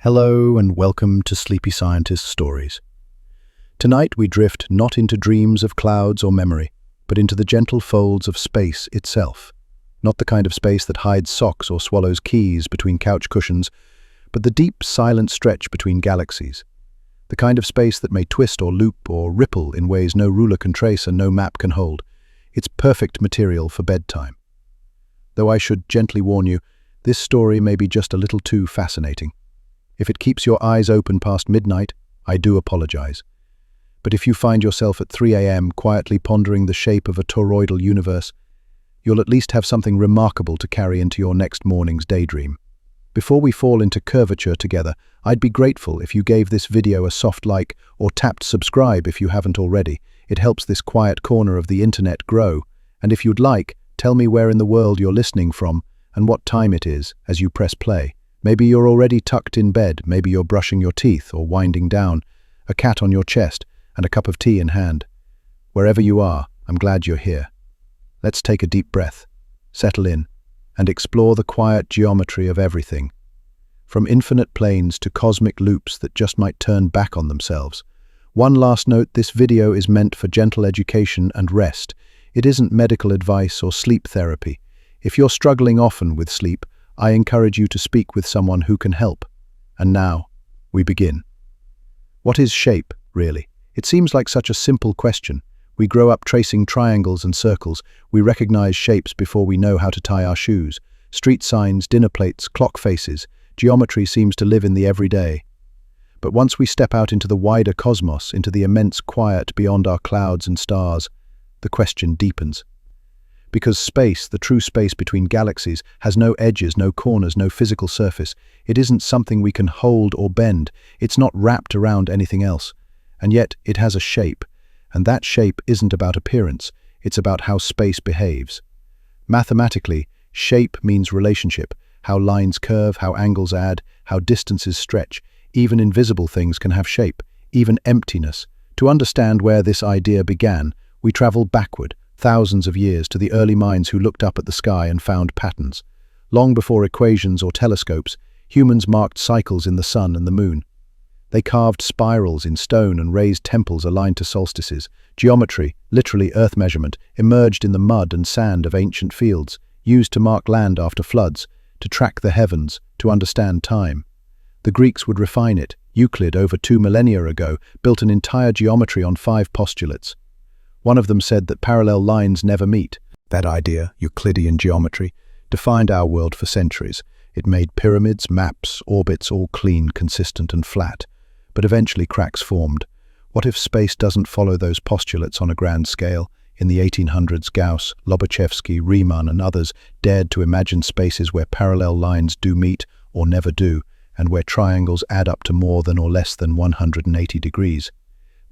Hello and welcome to Sleepy Scientist Stories. Tonight we drift not into dreams of clouds or memory, but into the gentle folds of space itself. Not the kind of space that hides socks or swallows keys between couch cushions, but the deep, silent stretch between galaxies. The kind of space that may twist or loop or ripple in ways no ruler can trace and no map can hold. It's perfect material for bedtime. Though I should gently warn you, this story may be just a little too fascinating. If it keeps your eyes open past midnight, I do apologize. But if you find yourself at 3 a.m. quietly pondering the shape of a toroidal universe, you'll at least have something remarkable to carry into your next morning's daydream. Before we fall into curvature together, I'd be grateful if you gave this video a soft like or tapped subscribe if you haven't already. It helps this quiet corner of the internet grow. And if you'd like, tell me where in the world you're listening from and what time it is as you press play. Maybe you're already tucked in bed, maybe you're brushing your teeth or winding down, a cat on your chest and a cup of tea in hand. Wherever you are, I'm glad you're here. Let's take a deep breath, settle in, and explore the quiet geometry of everything. From infinite planes to cosmic loops that just might turn back on themselves. One last note, this video is meant for gentle education and rest. It isn't medical advice or sleep therapy. If you're struggling often with sleep, I encourage you to speak with someone who can help. And now, we begin. What is shape, really? It seems like such a simple question. We grow up tracing triangles and circles. We recognize shapes before we know how to tie our shoes. Street signs, dinner plates, clock faces. Geometry seems to live in the everyday. But once we step out into the wider cosmos, into the immense quiet beyond our clouds and stars, the question deepens. Because space, the true space between galaxies, has no edges, no corners, no physical surface. It isn't something we can hold or bend. It's not wrapped around anything else. And yet it has a shape. And that shape isn't about appearance. It's about how space behaves. Mathematically, shape means relationship. How lines curve, how angles add, how distances stretch. Even invisible things can have shape, even emptiness. To understand where this idea began, we travel backward, thousands of years, to the early minds who looked up at the sky and found patterns. Long before equations or telescopes, humans marked cycles in the sun and the moon. They carved spirals in stone and raised temples aligned to solstices. Geometry, literally earth measurement, emerged in the mud and sand of ancient fields, used to mark land after floods, to track the heavens, to understand time. The Greeks would refine it. Euclid, over 2 millennia ago, built an entire geometry on 5 postulates. One of them said that parallel lines never meet. That idea, Euclidean geometry, defined our world for centuries. It made pyramids, maps, orbits all clean, consistent and flat. But eventually cracks formed. What if space doesn't follow those postulates on a grand scale? In the 1800s, Gauss, Lobachevsky, Riemann and others dared to imagine spaces where parallel lines do meet or never do, and where triangles add up to more than or less than 180 degrees.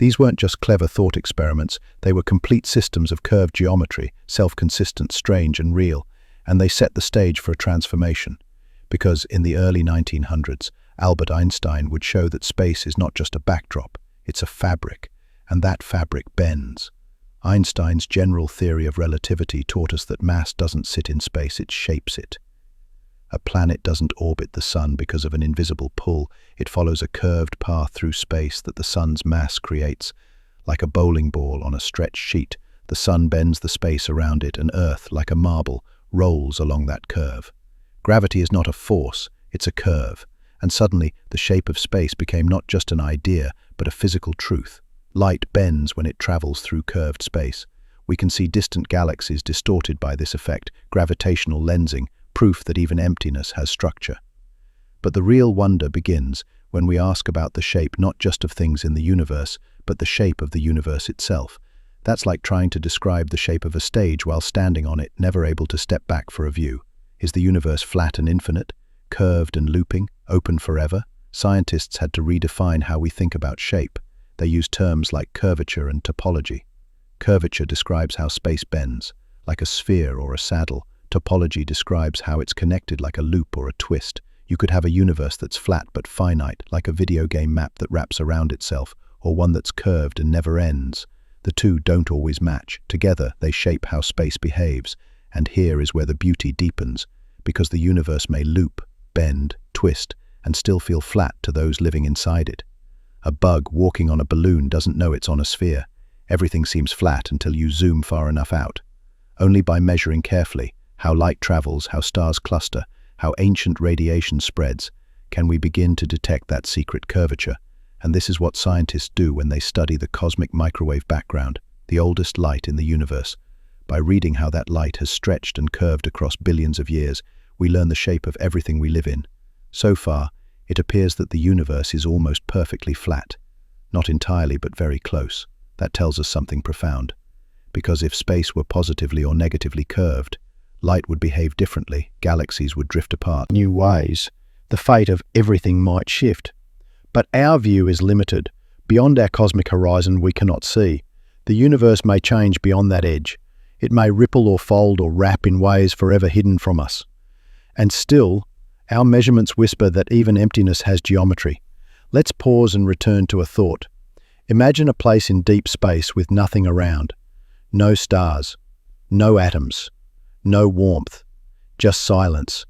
These weren't just clever thought experiments, they were complete systems of curved geometry, self-consistent, strange and real, and they set the stage for a transformation. Because in the early 1900s, Albert Einstein would show that space is not just a backdrop, it's a fabric, and that fabric bends. Einstein's general theory of relativity taught us that mass doesn't sit in space, it shapes it. A planet doesn't orbit the sun because of an invisible pull. It follows a curved path through space that the sun's mass creates. Like a bowling ball on a stretched sheet, the sun bends the space around it, and Earth, like a marble, rolls along that curve. Gravity is not a force, it's a curve. And suddenly, the shape of space became not just an idea, but a physical truth. Light bends when it travels through curved space. We can see distant galaxies distorted by this effect, gravitational lensing, proof that even emptiness has structure. But the real wonder begins when we ask about the shape not just of things in the universe, but the shape of the universe itself. That's like trying to describe the shape of a stage while standing on it, never able to step back for a view. Is the universe flat and infinite, curved and looping, open forever? Scientists had to redefine how we think about shape. They used terms like curvature and topology. Curvature describes how space bends, like a sphere or a saddle. Topology describes how it's connected like a loop or a twist. You could have a universe that's flat but finite, like a video game map that wraps around itself, or one that's curved and never ends. The two don't always match. Together, they shape how space behaves. And here is where the beauty deepens, because the universe may loop, bend, twist, and still feel flat to those living inside it. A bug walking on a balloon doesn't know it's on a sphere. Everything seems flat until you zoom far enough out. Only by measuring carefully how light travels, how stars cluster, how ancient radiation spreads, can we begin to detect that secret curvature. And this is what scientists do when they study the cosmic microwave background, the oldest light in the universe. By reading how that light has stretched and curved across billions of years, we learn the shape of everything we live in. So far, it appears that the universe is almost perfectly flat. Not entirely, but very close. That tells us something profound. Because if space were positively or negatively curved, light would behave differently, galaxies would drift apart. New ways, the fate of everything might shift. But our view is limited. Beyond our cosmic horizon we cannot see. The universe may change beyond that edge. It may ripple or fold or wrap in ways forever hidden from us. And still, our measurements whisper that even emptiness has geometry. Let's pause and return to a thought. Imagine a place in deep space with nothing around. No stars, no atoms, no warmth, just silence.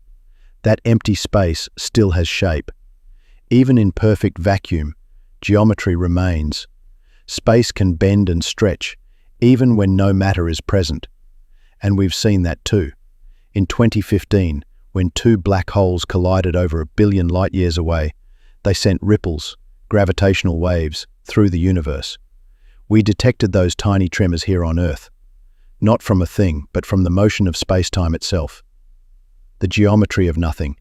That empty space still has shape. Even in perfect vacuum, geometry remains. Space can bend and stretch, even when no matter is present. And we've seen that too. In 2015, when two black holes collided over 1 billion light-years away, they sent ripples, gravitational waves, through the universe. We detected those tiny tremors here on Earth, not from a thing, but from the motion of space-time itself. The geometry of nothing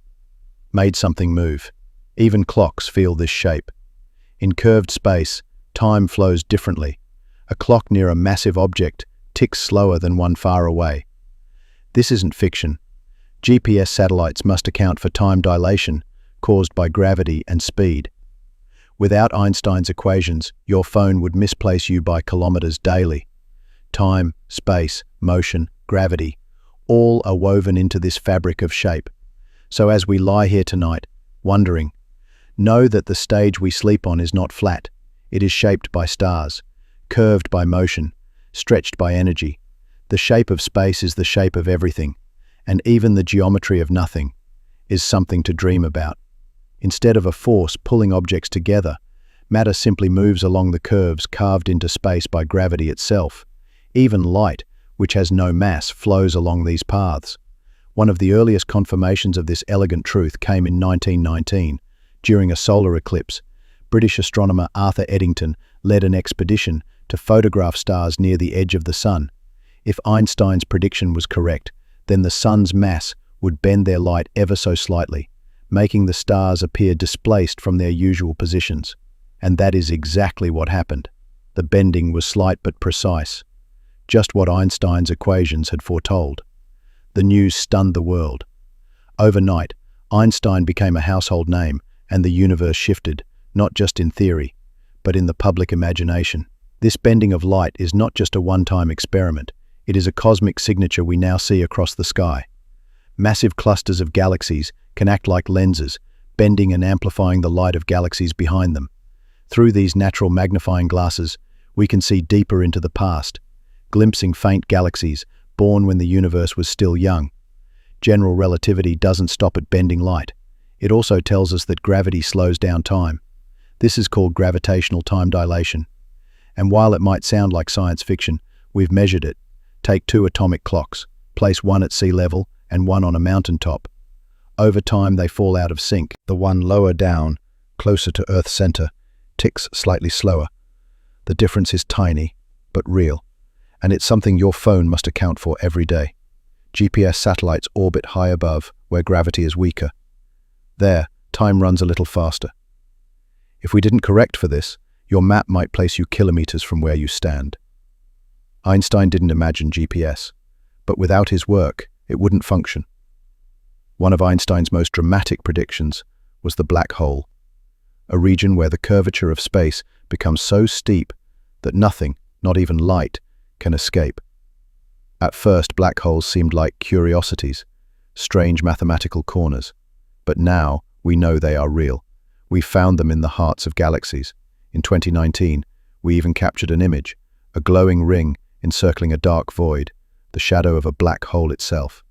made something move. Even clocks feel this shape. In curved space, time flows differently. A clock near a massive object ticks slower than one far away. This isn't fiction. GPS satellites must account for time dilation caused by gravity and speed. Without Einstein's equations, your phone would misplace you by kilometers daily. Time, space, motion, gravity, all are woven into this fabric of shape. So as we lie here tonight, wondering, know that the stage we sleep on is not flat. It is shaped by stars, curved by motion, stretched by energy. The shape of space is the shape of everything, and even the geometry of nothing is something to dream about. Instead of a force pulling objects together, matter simply moves along the curves carved into space by gravity itself. Even light, which has no mass, flows along these paths. One of the earliest confirmations of this elegant truth came in 1919, during a solar eclipse. British astronomer Arthur Eddington led an expedition to photograph stars near the edge of the sun. If Einstein's prediction was correct, then the sun's mass would bend their light ever so slightly, making the stars appear displaced from their usual positions. And that is exactly what happened. The bending was slight but precise, just what Einstein's equations had foretold. The news stunned the world. Overnight, Einstein became a household name, and the universe shifted, not just in theory, but in the public imagination. This bending of light is not just a one-time experiment. It is a cosmic signature we now see across the sky. Massive clusters of galaxies can act like lenses, bending and amplifying the light of galaxies behind them. Through these natural magnifying glasses, we can see deeper into the past, glimpsing faint galaxies born when the universe was still young. General relativity doesn't stop at bending light. It also tells us that gravity slows down time. This is called gravitational time dilation. And while it might sound like science fiction, we've measured it. Take two atomic clocks, place one at sea level and one on a mountaintop. Over time they fall out of sync. The one lower down, closer to Earth's center, ticks slightly slower. The difference is tiny, but real, and it's something your phone must account for every day. GPS satellites orbit high above, where gravity is weaker. There, time runs a little faster. If we didn't correct for this, your map might place you kilometers from where you stand. Einstein didn't imagine GPS, but without his work, it wouldn't function. One of Einstein's most dramatic predictions was the black hole, a region where the curvature of space becomes so steep that nothing, not even light, can escape. At first, black holes seemed like curiosities, strange mathematical corners. But now, we know they are real. We found them in the hearts of galaxies. In 2019, we even captured an image, a glowing ring encircling a dark void, the shadow of a black hole itself.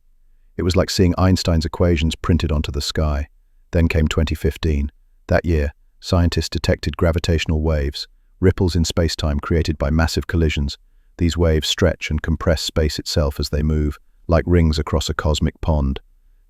It was like seeing Einstein's equations printed onto the sky. Then came 2015. That year, scientists detected gravitational waves, ripples in space-time created by massive collisions. These waves stretch and compress space itself as they move, like rings across a cosmic pond.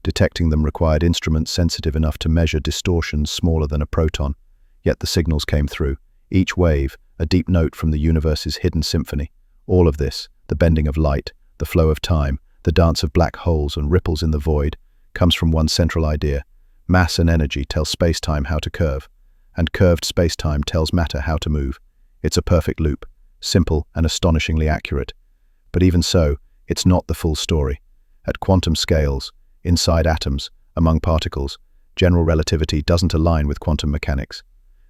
Detecting them required instruments sensitive enough to measure distortions smaller than a proton. Yet the signals came through. Each wave, a deep note from the universe's hidden symphony. All of this, the bending of light, the flow of time, the dance of black holes and ripples in the void, comes from one central idea. Mass and energy tell space-time how to curve, and curved space-time tells matter how to move. It's a perfect loop, simple and astonishingly accurate. But even so, it's not the full story. At quantum scales, inside atoms, among particles, general relativity doesn't align with quantum mechanics.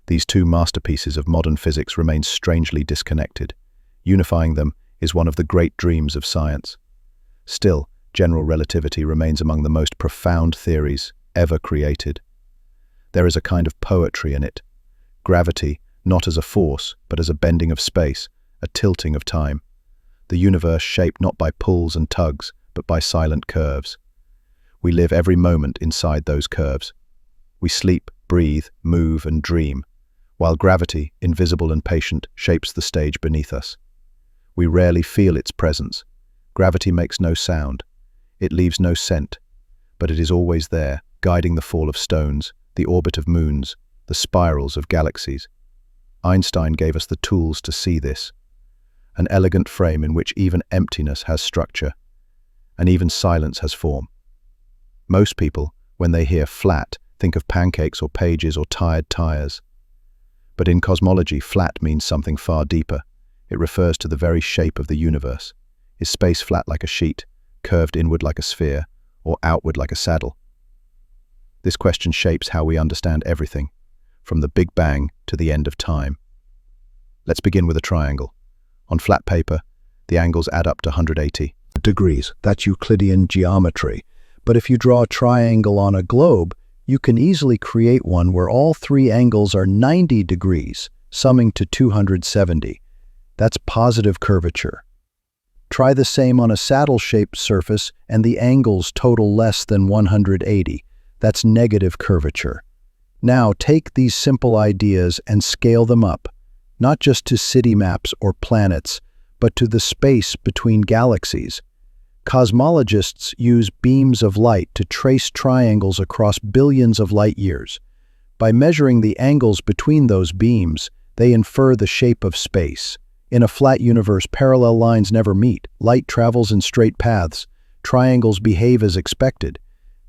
These two masterpieces of modern physics remain strangely disconnected. Unifying them is one of the great dreams of science. Still, general relativity remains among the most profound theories ever created. There is a kind of poetry in it. Gravity, not as a force, but as a bending of space, a tilting of time. The universe shaped not by pulls and tugs, but by silent curves. We live every moment inside those curves. We sleep, breathe, move, and dream, while gravity, invisible and patient, shapes the stage beneath us. We rarely feel its presence. Gravity makes no sound. It leaves no scent, but it is always there, guiding the fall of stones, the orbit of moons, the spirals of galaxies. Einstein gave us the tools to see this. An elegant frame in which even emptiness has structure, and even silence has form. Most people, when they hear flat, think of pancakes or pages or tired tires. But in cosmology, flat means something far deeper. It refers to the very shape of the universe. Is space flat like a sheet, curved inward like a sphere, or outward like a saddle? This question shapes how we understand everything, from the Big Bang to the end of time. Let's begin with a triangle. On flat paper, the angles add up to 180 degrees. That's Euclidean geometry. But if you draw a triangle on a globe, you can easily create one where all three angles are 90 degrees, summing to 270. That's positive curvature. Try the same on a saddle-shaped surface and the angles total less than 180. That's negative curvature. Now take these simple ideas and scale them up, not just to city maps or planets, but to the space between galaxies. Cosmologists use beams of light to trace triangles across billions of light years. By measuring the angles between those beams, they infer the shape of space. In a flat universe, parallel lines never meet. Light travels in straight paths. Triangles behave as expected.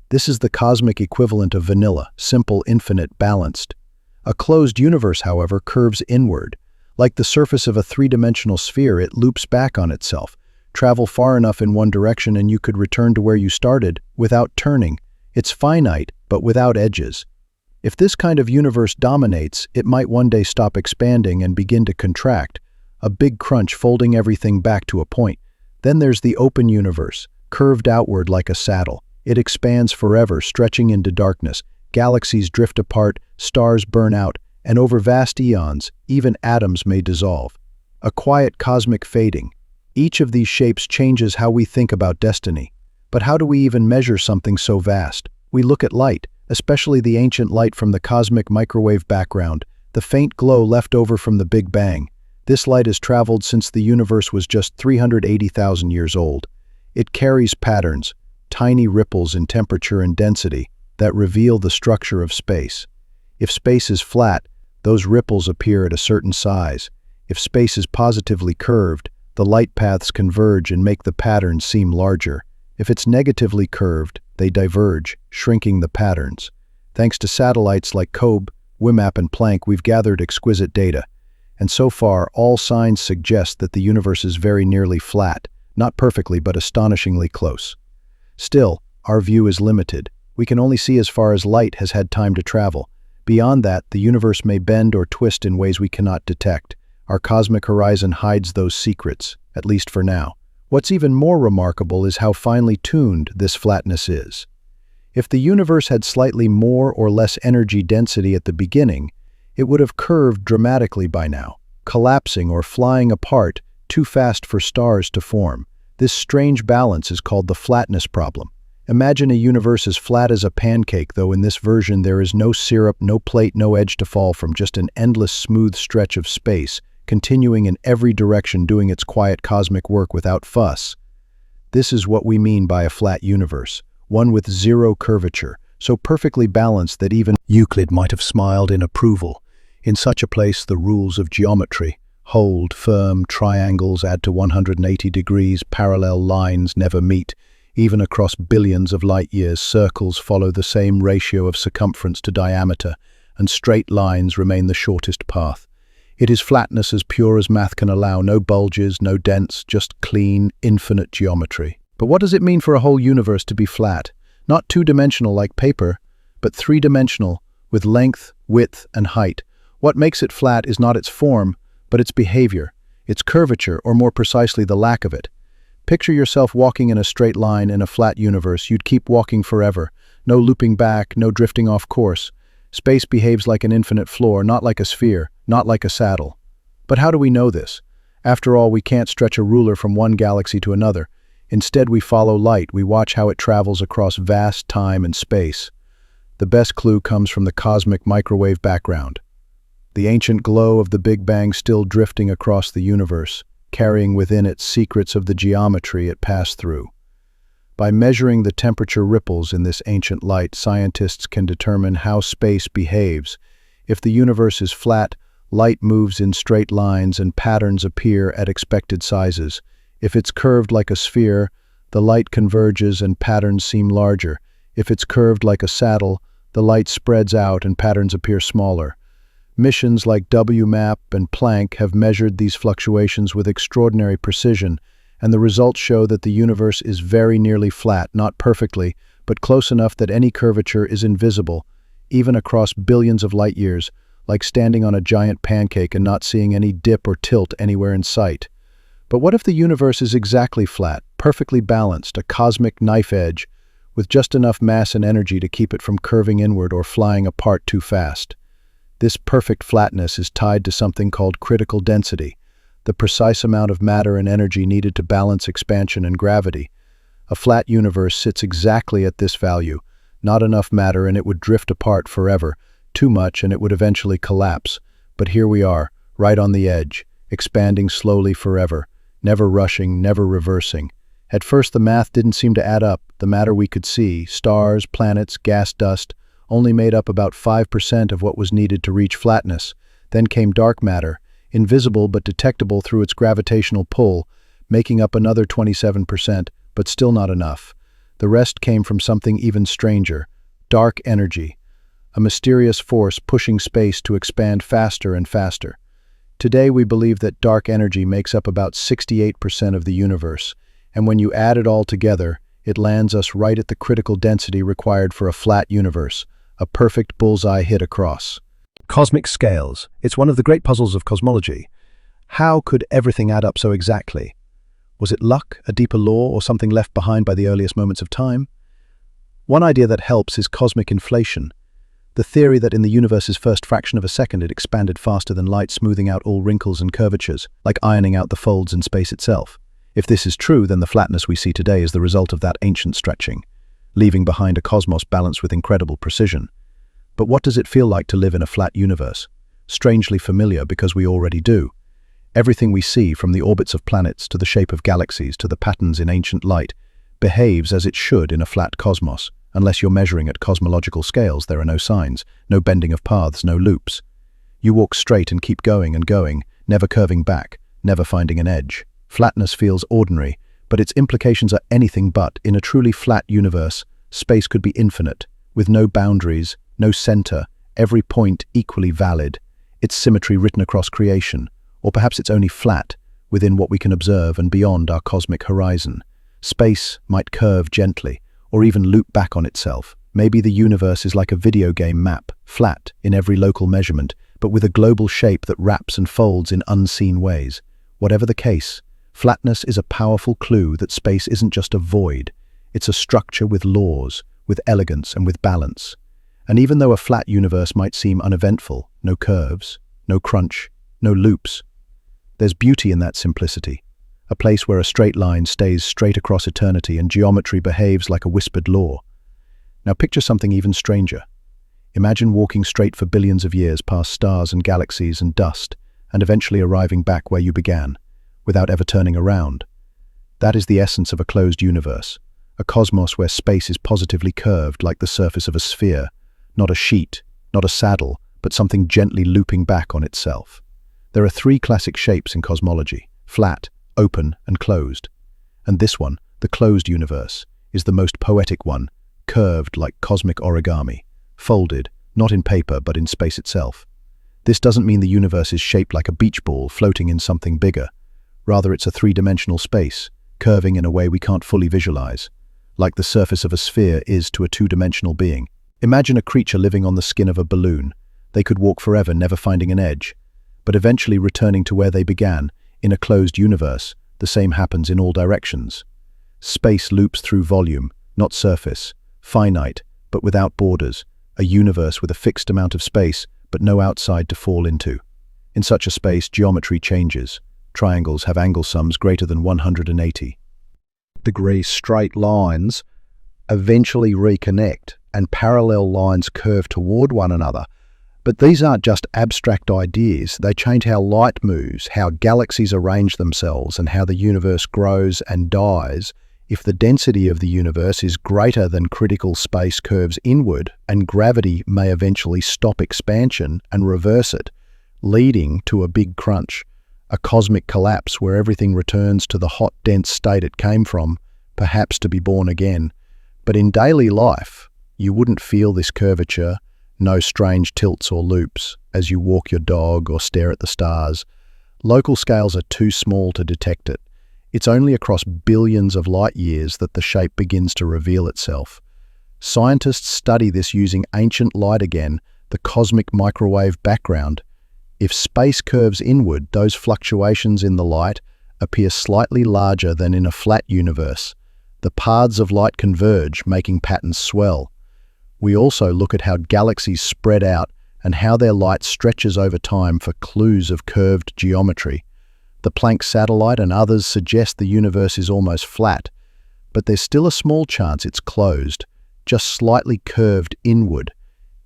This is the cosmic equivalent of vanilla, simple, infinite, balanced. A closed universe, however, curves inward. Like the surface of a three-dimensional sphere, it loops back on itself. Travel far enough in one direction and you could return to where you started without turning. It's finite, but without edges. If this kind of universe dominates, it might one day stop expanding and begin to contract, a big crunch folding everything back to a point. Then there's the open universe, curved outward like a saddle. It expands forever, stretching into darkness. Galaxies drift apart, stars burn out, and over vast eons, even atoms may dissolve. A quiet cosmic fading. Each of these shapes changes how we think about destiny. But how do we even measure something so vast? We look at light, especially the ancient light from the cosmic microwave background, the faint glow left over from the Big Bang. This light has traveled since the universe was just 380,000 years old. It carries patterns, tiny ripples in temperature and density, that reveal the structure of space. If space is flat, those ripples appear at a certain size. If space is positively curved, the light paths converge and make the patterns seem larger. If it's negatively curved, they diverge, shrinking the patterns. Thanks to satellites like COBE, WIMAP, and Planck, we've gathered exquisite data. And so far, all signs suggest that the universe is very nearly flat, not perfectly, but astonishingly close. Still, our view is limited. We can only see as far as light has had time to travel. Beyond that, the universe may bend or twist in ways we cannot detect. Our cosmic horizon hides those secrets, at least for now. What's even more remarkable is how finely tuned this flatness is. If the universe had slightly more or less energy density at the beginning, it would have curved dramatically by now, collapsing or flying apart too fast for stars to form. This strange balance is called the flatness problem. Imagine a universe as flat as a pancake, though in this version there is no syrup, no plate, no edge to fall from, just an endless smooth stretch of space, continuing in every direction, doing its quiet cosmic work without fuss. This is what we mean by a flat universe, one with zero curvature, so perfectly balanced that even Euclid might have smiled in approval. In such a place, the rules of geometry hold firm. Triangles add to 180 degrees, parallel lines never meet. Even across billions of light years, circles follow the same ratio of circumference to diameter, and straight lines remain the shortest path. It is flatness as pure as math can allow, no bulges, no dents, just clean, infinite geometry. But what does it mean for a whole universe to be flat? Not two-dimensional like paper, but three-dimensional, with length, width, and height. What makes it flat is not its form, but its behavior, its curvature, or more precisely, the lack of it. Picture yourself walking in a straight line in a flat universe. You'd keep walking forever. No looping back, no drifting off course. Space behaves like an infinite floor, not like a sphere, not like a saddle. But how do we know this? After all, we can't stretch a ruler from one galaxy to another. Instead, we follow light. We watch how it travels across vast time and space. The best clue comes from the cosmic microwave background. The ancient glow of the Big Bang still drifting across the universe, carrying within it secrets of the geometry it passed through. By measuring the temperature ripples in this ancient light, scientists can determine how space behaves. If the universe is flat, light moves in straight lines and patterns appear at expected sizes. If it's curved like a sphere, the light converges and patterns seem larger. If it's curved like a saddle, the light spreads out and patterns appear smaller. Missions like WMAP and Planck have measured these fluctuations with extraordinary precision, and the results show that the universe is very nearly flat, not perfectly, but close enough that any curvature is invisible, even across billions of light years, like standing on a giant pancake and not seeing any dip or tilt anywhere in sight. But what if the universe is exactly flat, perfectly balanced, a cosmic knife edge, with just enough mass and energy to keep it from curving inward or flying apart too fast? This perfect flatness is tied to something called critical density, the precise amount of matter and energy needed to balance expansion and gravity. A flat universe sits exactly at this value. Not enough matter and it would drift apart forever. Too much and it would eventually collapse. But here we are, right on the edge, expanding slowly forever, never rushing, never reversing. At first the math didn't seem to add up. The matter we could see, stars, planets, gas dust, only made up about 5% of what was needed to reach flatness. Then came dark matter, invisible but detectable through its gravitational pull, making up another 27%, but still not enough. The rest came from something even stranger, dark energy, a mysterious force pushing space to expand faster and faster. Today we believe that dark energy makes up about 68% of the universe, and when you add it all together, it lands us right at the critical density required for a flat universe, a perfect bullseye hit across. Cosmic scales. It's one of the great puzzles of cosmology. How could everything add up so exactly? Was it luck, a deeper law, or something left behind by the earliest moments of time? One idea that helps is cosmic inflation, the theory that in the universe's first fraction of a second it expanded faster than light, smoothing out all wrinkles and curvatures, like ironing out the folds in space itself. If this is true, then the flatness we see today is the result of that ancient stretching, leaving behind a cosmos balanced with incredible precision. But what does it feel like to live in a flat universe? Strangely familiar, because we already do. Everything we see, from the orbits of planets to the shape of galaxies to the patterns in ancient light, behaves as it should in a flat cosmos. Unless you're measuring at cosmological scales, there are no signs, no bending of paths, no loops. You walk straight and keep going and going, never curving back, never finding an edge. Flatness feels ordinary, but its implications are anything but. In a truly flat universe, space could be infinite, with no boundaries, no center, every point equally valid, its symmetry written across creation, or perhaps it's only flat, within what we can observe and beyond our cosmic horizon. Space might curve gently, or even loop back on itself. Maybe the universe is like a video game map, flat in every local measurement, but with a global shape that wraps and folds in unseen ways. Whatever the case, flatness is a powerful clue that space isn't just a void. It's a structure with laws, with elegance and with balance. And even though a flat universe might seem uneventful, no curves, no crunch, no loops, there's beauty in that simplicity. a place where a straight line stays straight across eternity and geometry behaves like a whispered law. Now picture something even stranger. Imagine walking straight for billions of years past stars and galaxies and dust, and eventually arriving back where you began, without ever turning around. That is the essence of a closed universe, a cosmos where space is positively curved like the surface of a sphere, not a sheet, not a saddle, but something gently looping back on itself. There are three classic shapes in cosmology: flat, open, and closed. And this one, the closed universe, is the most poetic one, curved like cosmic origami, folded, not in paper but in space itself. This doesn't mean the universe is shaped like a beach ball floating in something bigger. Rather, it's a three-dimensional space, curving in a way we can't fully visualize, like the surface of a sphere is to a two-dimensional being. Imagine a creature living on the skin of a balloon. They could walk forever, never finding an edge, but eventually returning to where they began. In a closed universe, the same happens in all directions. Space loops through volume, not surface, finite, but without borders, a universe with a fixed amount of space, but no outside to fall into. In such a space, geometry changes. Triangles have angle sums greater than 180. Straight lines eventually reconnect, and parallel lines curve toward one another. But these aren't just abstract ideas. They change how light moves, how galaxies arrange themselves, and how the universe grows and dies. If the density of the universe is greater than critical space curves inward, and gravity may eventually stop expansion and reverse it, leading to a big crunch, a cosmic collapse where everything returns to the hot, dense state it came from, perhaps to be born again. But in daily life, you wouldn't feel this curvature, no strange tilts or loops as you walk your dog or stare at the stars. Local scales are too small to detect it. It's only across billions of light years that the shape begins to reveal itself. Scientists study this using ancient light again, the cosmic microwave background. If space curves inward, those fluctuations in the light appear slightly larger than in a flat universe. The paths of light converge, making patterns swell. We also look at how galaxies spread out and how their light stretches over time for clues of curved geometry. The Planck satellite and others suggest the universe is almost flat, but there's still a small chance it's closed, just slightly curved inward.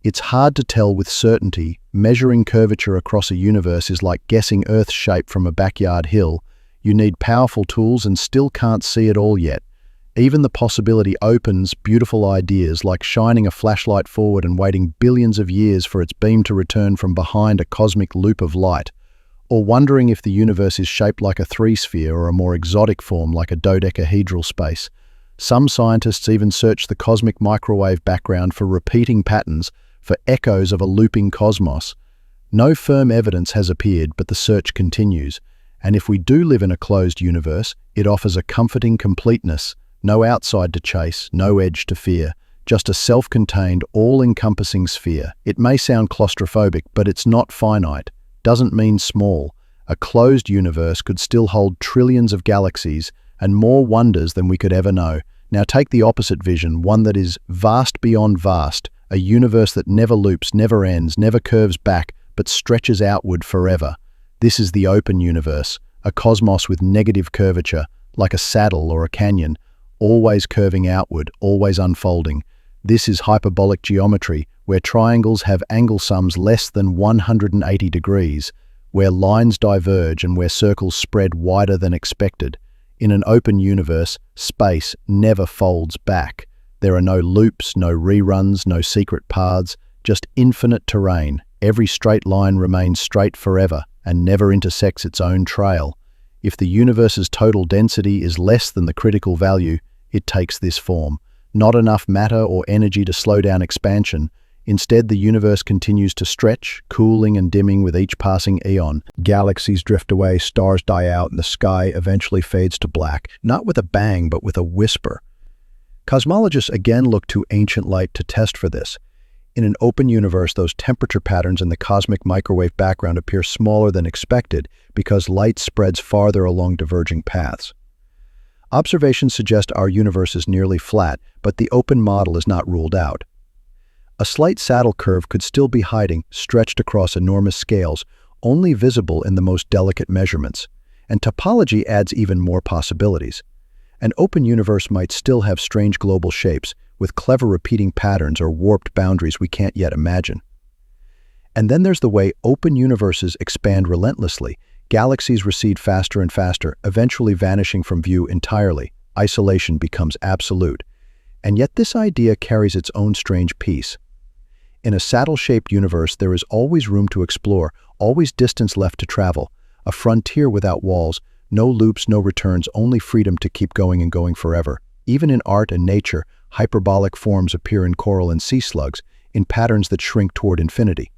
It's hard to tell with certainty. Measuring curvature across a universe is like guessing Earth's shape from a backyard hill. You need powerful tools and still can't see it all yet. Even the possibility opens beautiful ideas like shining a flashlight forward and waiting billions of years for its beam to return from behind a cosmic loop of light, or wondering if the universe is shaped like a three-sphere or a more exotic form like a dodecahedral space. Some scientists even search the cosmic microwave background for repeating patterns, for echoes of a looping cosmos. No firm evidence has appeared, but the search continues. And if we do live in a closed universe, it offers a comforting completeness. No outside to chase, no edge to fear, just a self-contained, all-encompassing sphere. It may sound claustrophobic, but it's not finite, doesn't mean small. A closed universe could still hold trillions of galaxies and more wonders than we could ever know. Now take the opposite vision, one that is vast beyond vast, a universe that never loops, never ends, never curves back, but stretches outward forever. This is the open universe, a cosmos with negative curvature, like a saddle or a canyon, always curving outward, always unfolding. This is hyperbolic geometry, where triangles have angle sums less than 180 degrees, where lines diverge and where circles spread wider than expected. In an open universe, space never folds back. There are no loops, no reruns, no secret paths, just infinite terrain. Every straight line remains straight forever and never intersects its own trail. If the universe's total density is less than the critical value, it takes this form. Not enough matter or energy to slow down expansion. Instead, the universe continues to stretch, cooling and dimming with each passing eon. Galaxies drift away, stars die out, and the sky eventually fades to black, not with a bang, but with a whisper. Cosmologists again look to ancient light to test for this. In an open universe, those temperature patterns in the cosmic microwave background appear smaller than expected because light spreads farther along diverging paths. Observations suggest our universe is nearly flat, but the open model is not ruled out. A slight saddle curve could still be hiding, stretched across enormous scales, only visible in the most delicate measurements. And topology adds even more possibilities. An open universe might still have strange global shapes, with clever repeating patterns or warped boundaries we can't yet imagine. And then there's the way open universes expand relentlessly. Galaxies recede faster and faster, eventually vanishing from view entirely. Isolation becomes absolute. And yet this idea carries its own strange piece. In a saddle-shaped universe, there is always room to explore, always distance left to travel, a frontier without walls, no loops, no returns, only freedom to keep going and going forever. Even in art and nature, hyperbolic forms appear in coral and sea slugs, in patterns that shrink toward infinity.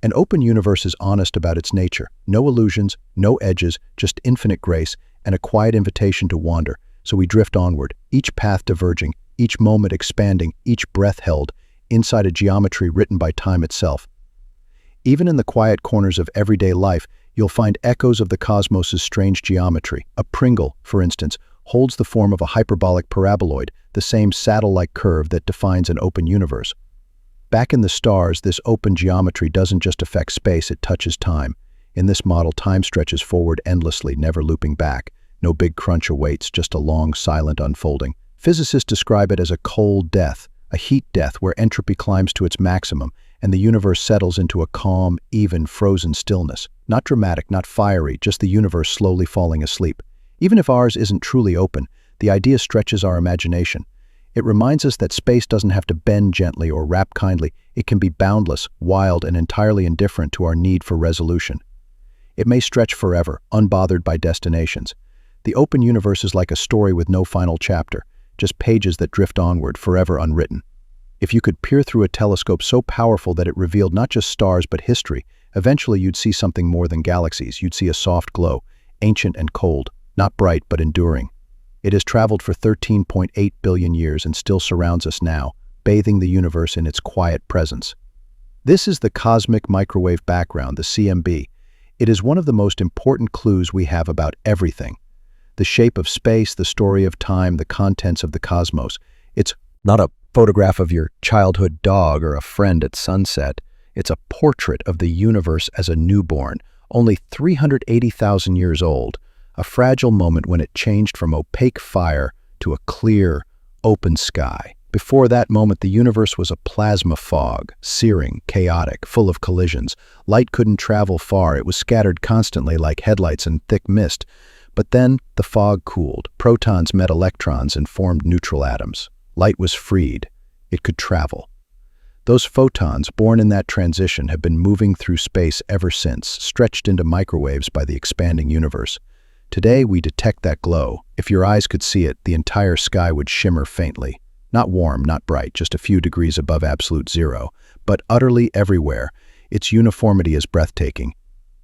An open universe is honest about its nature. No illusions, no edges, just infinite grace and a quiet invitation to wander. So we drift onward, each path diverging, each moment expanding, each breath held, inside a geometry written by time itself. Even in the quiet corners of everyday life, you'll find echoes of the cosmos's strange geometry. A Pringle, for instance, holds the form of a hyperbolic paraboloid, the same saddle-like curve that defines an open universe. Back in the stars, this open geometry doesn't just affect space, it touches time. In this model, time stretches forward endlessly, never looping back. No big crunch awaits, just a long, silent unfolding. Physicists describe it as a cold death, a heat death where entropy climbs to its maximum and the universe settles into a calm, even, frozen stillness. Not dramatic, not fiery, just the universe slowly falling asleep. Even if ours isn't truly open, the idea stretches our imagination. It reminds us that space doesn't have to bend gently or wrap kindly. It can be boundless, wild, and entirely indifferent to our need for resolution. It may stretch forever, unbothered by destinations. The open universe is like a story with no final chapter, just pages that drift onward, forever unwritten. If you could peer through a telescope so powerful that it revealed not just stars but history, eventually you'd see something more than galaxies. You'd see a soft glow, ancient and cold, not bright but enduring. It has traveled for 13.8 billion years and still surrounds us now, bathing the universe in its quiet presence. This is the cosmic microwave background, the CMB. It is one of the most important clues we have about everything. The shape of space, the story of time, the contents of the cosmos. It's not a photograph of your childhood dog or a friend at sunset. It's a portrait of the universe as a newborn, only 380,000 years old, a fragile moment when it changed from opaque fire to a clear, open sky. Before that moment, the universe was a plasma fog, searing, chaotic, full of collisions. Light couldn't travel far. It was scattered constantly like headlights in thick mist. But then the fog cooled. Protons met electrons and formed neutral atoms. Light was freed. It could travel. Those photons, born in that transition, have been moving through space ever since, stretched into microwaves by the expanding universe. Today, we detect that glow. If your eyes could see it, the entire sky would shimmer faintly. Not warm, not bright, just a few degrees above absolute zero, but utterly everywhere. Its uniformity is breathtaking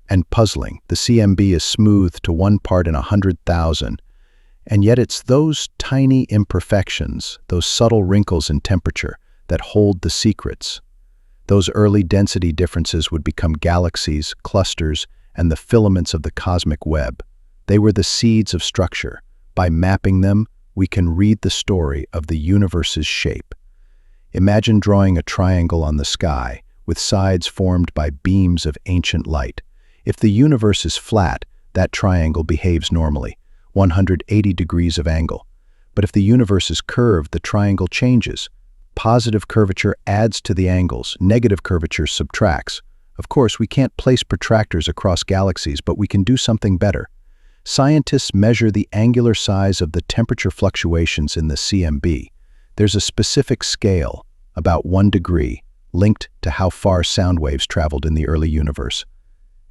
and puzzling. The CMB is smooth to 1 part in 100,000. And yet it's those tiny imperfections, those subtle wrinkles in temperature, that hold the secrets. Those early density differences would become galaxies, clusters, and the filaments of the cosmic web. They were the seeds of structure. By mapping them, we can read the story of the universe's shape. Imagine drawing a triangle on the sky, with sides formed by beams of ancient light. If the universe is flat, that triangle behaves normally, 180 degrees of angle. But if the universe is curved, the triangle changes. Positive curvature adds to the angles, negative curvature subtracts. Of course, we can't place protractors across galaxies, but we can do something better. Scientists measure the angular size of the temperature fluctuations in the CMB. There's a specific scale, about 1 degree, linked to how far sound waves traveled in the early universe.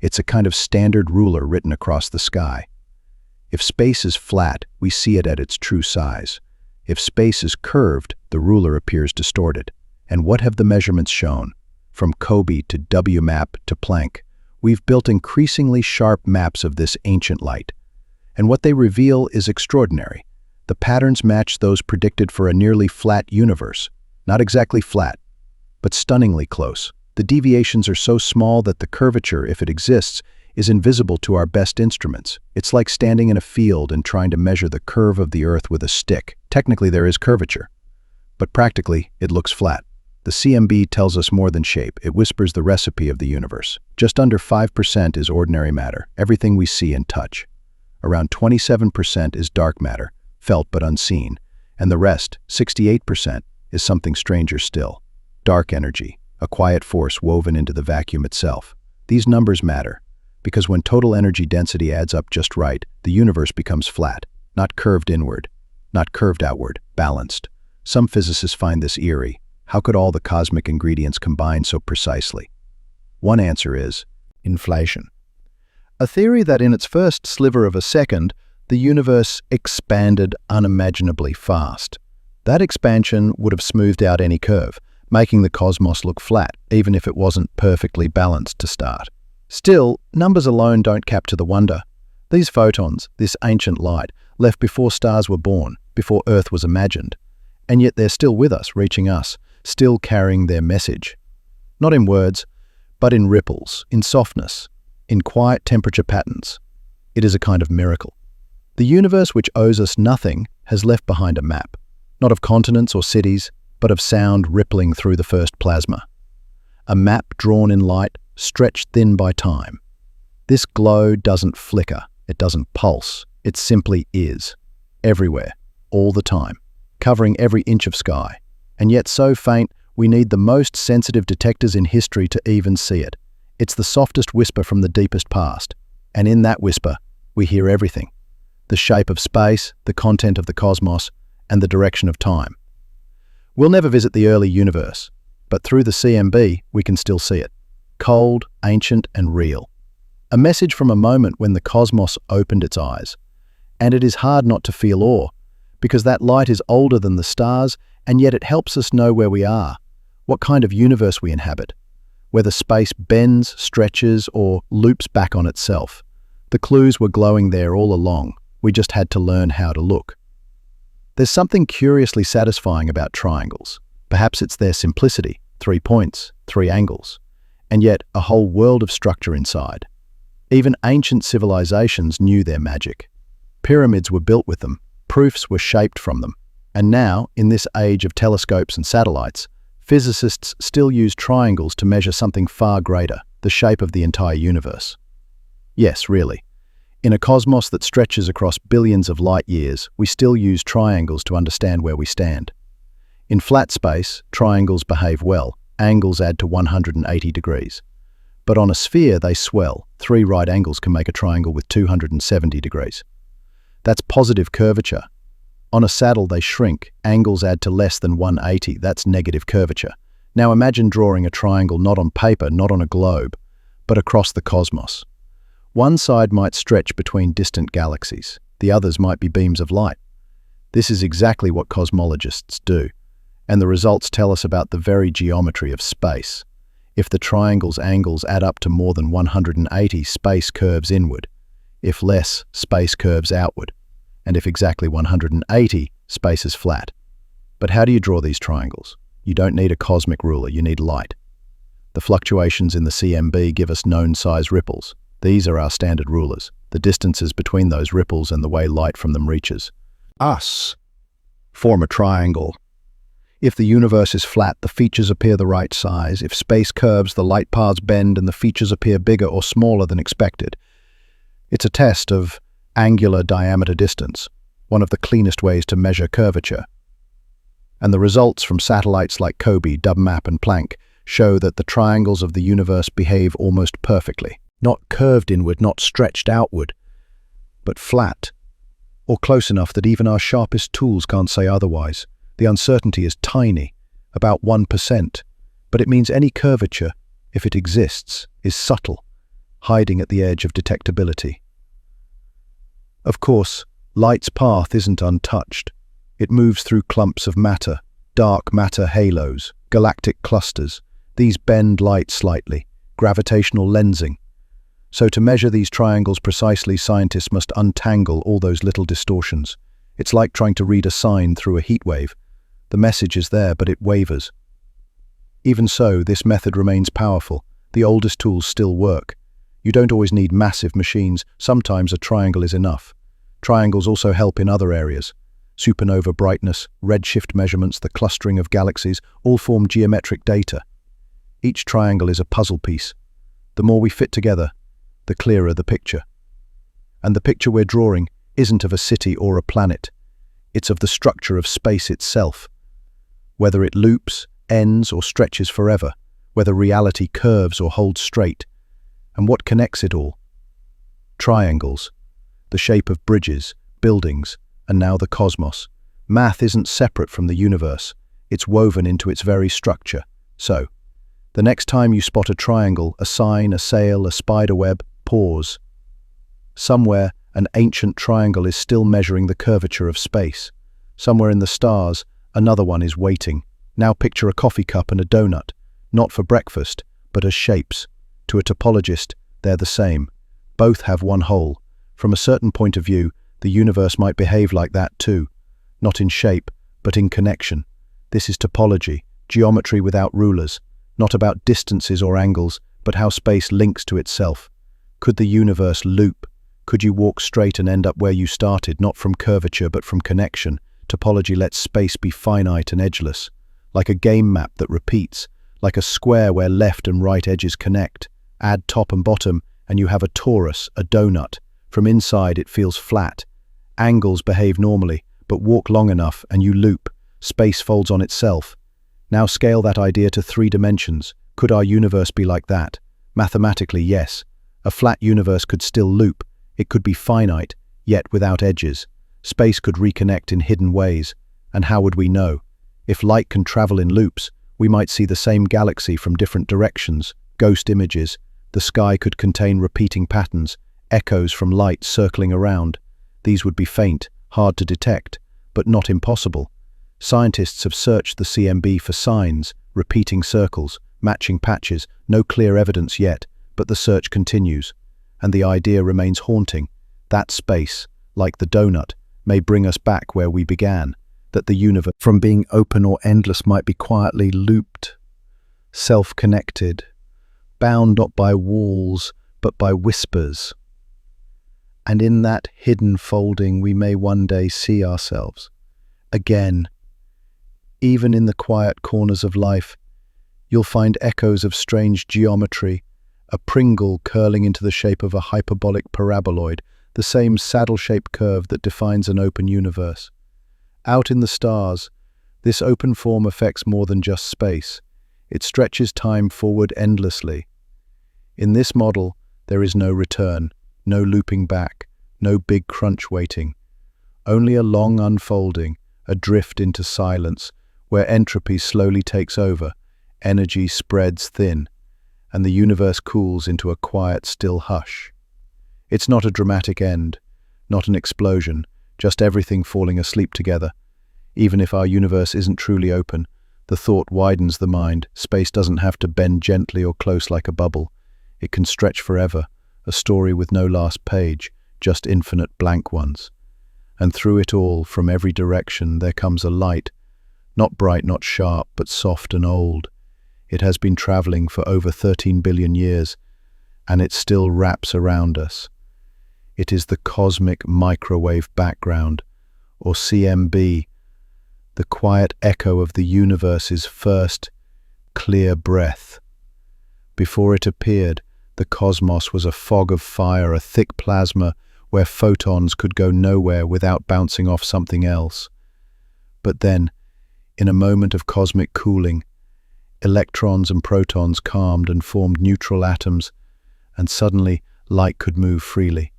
It's a kind of standard ruler written across the sky. If space is flat, we see it at its true size. If space is curved, the ruler appears distorted. And what have the measurements shown? From COBE to WMAP to Planck, we've built increasingly sharp maps of this ancient light. And what they reveal is extraordinary. The patterns match those predicted for a nearly flat universe. Not exactly flat, but stunningly close. The deviations are so small that the curvature, if it exists, is invisible to our best instruments. It's like standing in a field and trying to measure the curve of the Earth with a stick. Technically, there is curvature, but practically, it looks flat. The CMB tells us more than shape. It whispers the recipe of the universe. Just under 5% is ordinary matter, everything we see and touch. Around 27% is dark matter, felt but unseen, and the rest, 68%, is something stranger still. Dark energy, a quiet force woven into the vacuum itself. These numbers matter, because when total energy density adds up just right, the universe becomes flat, not curved inward, not curved outward, balanced. Some physicists find this eerie. How could all the cosmic ingredients combine so precisely? One answer is inflation. A theory that in its first sliver of a second, the universe expanded unimaginably fast. That expansion would have smoothed out any curve, making the cosmos look flat, even if it wasn't perfectly balanced to start. Still, numbers alone don't capture the wonder. These photons, this ancient light, left before stars were born, before Earth was imagined. And yet they're still with us, reaching us, still carrying their message. Not in words, but in ripples, in softness, in quiet temperature patterns. It is a kind of miracle. The universe, which owes us nothing, has left behind a map, not of continents or cities, but of sound rippling through the first plasma. A map drawn in light, stretched thin by time. This glow doesn't flicker, it doesn't pulse, it simply is. Everywhere, all the time, covering every inch of sky, and yet so faint we need the most sensitive detectors in history to even see it. It's the softest whisper from the deepest past, and in that whisper, we hear everything. The shape of space, the content of the cosmos, and the direction of time. We'll never visit the early universe, but through the CMB, we can still see it. Cold, ancient, and real. A message from a moment when the cosmos opened its eyes. And it is hard not to feel awe, because that light is older than the stars, and yet it helps us know where we are, what kind of universe we inhabit, whether space bends, stretches, or loops back on itself. The clues were glowing there all along. We just had to learn how to look. There's something curiously satisfying about triangles. Perhaps it's their simplicity, 3 points, 3 angles, and yet a whole world of structure inside. Even ancient civilizations knew their magic. Pyramids were built with them, proofs were shaped from them, and now, in this age of telescopes and satellites, physicists still use triangles to measure something far greater, the shape of the entire universe. Yes, really. In a cosmos that stretches across billions of light years, we still use triangles to understand where we stand. In flat space, triangles behave well, angles add to 180 degrees. But on a sphere, they swell. 3 right angles can make a triangle with 270 degrees. That's positive curvature. On a saddle, they shrink. Angles add to less than 180. That's negative curvature. Now imagine drawing a triangle not on paper, not on a globe, but across the cosmos. One side might stretch between distant galaxies. The others might be beams of light. This is exactly what cosmologists do, and the results tell us about the very geometry of space. If the triangle's angles add up to more than 180, space curves inward. If less, space curves outward. And if exactly 180, space is flat. But how do you draw these triangles? You don't need a cosmic ruler, you need light. The fluctuations in the CMB give us known size ripples. These are our standard rulers, the distances between those ripples and the way light from them reaches us form a triangle. If the universe is flat, the features appear the right size. If space curves, the light paths bend and the features appear bigger or smaller than expected. It's a test of angular diameter distance, one of the cleanest ways to measure curvature. And the results from satellites like COBE, DubMap, and Planck show that the triangles of the universe behave almost perfectly. Not curved inward, not stretched outward, but flat, or close enough that even our sharpest tools can't say otherwise. The uncertainty is tiny, about 1%, but it means any curvature, if it exists, is subtle, hiding at the edge of detectability. Of course, light's path isn't untouched. It moves through clumps of matter, dark matter halos, galactic clusters. These bend light slightly, gravitational lensing. So to measure these triangles precisely, scientists must untangle all those little distortions. It's like trying to read a sign through a heat wave. The message is there, but it wavers. Even so, this method remains powerful. The oldest tools still work. You don't always need massive machines. Sometimes a triangle is enough. Triangles also help in other areas. Supernova brightness, redshift measurements, the clustering of galaxies, all form geometric data. Each triangle is a puzzle piece. The more we fit together, the clearer the picture. And the picture we're drawing isn't of a city or a planet. It's of the structure of space itself. Whether it loops, ends, or stretches forever, whether reality curves or holds straight. And what connects it all? Triangles, the shape of bridges, buildings, and now the cosmos. Math isn't separate from the universe. It's woven into its very structure. So, the next time you spot a triangle, a sign, a sail, a spider web, pause. Somewhere, an ancient triangle is still measuring the curvature of space. Somewhere in the stars, another one is waiting. Now picture a coffee cup and a donut, not for breakfast, but as shapes. To a topologist, they're the same. Both have one whole. From a certain point of view, the universe might behave like that too. Not in shape, but in connection. This is topology, geometry without rulers. Not about distances or angles, but how space links to itself. Could the universe loop? Could you walk straight and end up where you started, not from curvature but from connection? Topology lets space be finite and edgeless, like a game map that repeats, like a square where left and right edges connect. Add top and bottom, and you have a torus, a donut. From inside it feels flat. Angles behave normally, but walk long enough and you loop. Space folds on itself. Now scale that idea to 3 dimensions. Could our universe be like that? Mathematically, yes. A flat universe could still loop. It could be finite, yet without edges. Space could reconnect in hidden ways. And how would we know? If light can travel in loops, we might see the same galaxy from different directions, ghost images. The sky could contain repeating patterns, echoes from light circling around. These would be faint, hard to detect, but not impossible. Scientists have searched the CMB for signs, repeating circles, matching patches, no clear evidence yet, but the search continues. And the idea remains haunting. That space, like the donut, may bring us back where we began, that the universe, from being open or endless, might be quietly looped, self-connected, bound not by walls, but by whispers. And in that hidden folding we may one day see ourselves. Again, even in the quiet corners of life, you'll find echoes of strange geometry, a Pringle curling into the shape of a hyperbolic paraboloid, the same saddle-shaped curve that defines an open universe. Out in the stars, this open form affects more than just space. It stretches time forward endlessly. In this model, there is no return, no looping back, no big crunch waiting. Only a long unfolding, a drift into silence, where entropy slowly takes over, energy spreads thin, and the universe cools into a quiet, still hush. It's not a dramatic end, not an explosion, just everything falling asleep together. Even if our universe isn't truly open, the thought widens the mind. Space doesn't have to bend gently or close like a bubble. It can stretch forever, a story with no last page, just infinite blank ones. And through it all, from every direction, there comes a light, not bright, not sharp, but soft and old. It has been traveling for over 13 billion years, and it still wraps around us. It is the cosmic microwave background, or CMB, the quiet echo of the universe's first clear breath. Before it appeared, the cosmos was a fog of fire, a thick plasma where photons could go nowhere without bouncing off something else. But then, in a moment of cosmic cooling, electrons and protons calmed and formed neutral atoms, and suddenly light could move freely.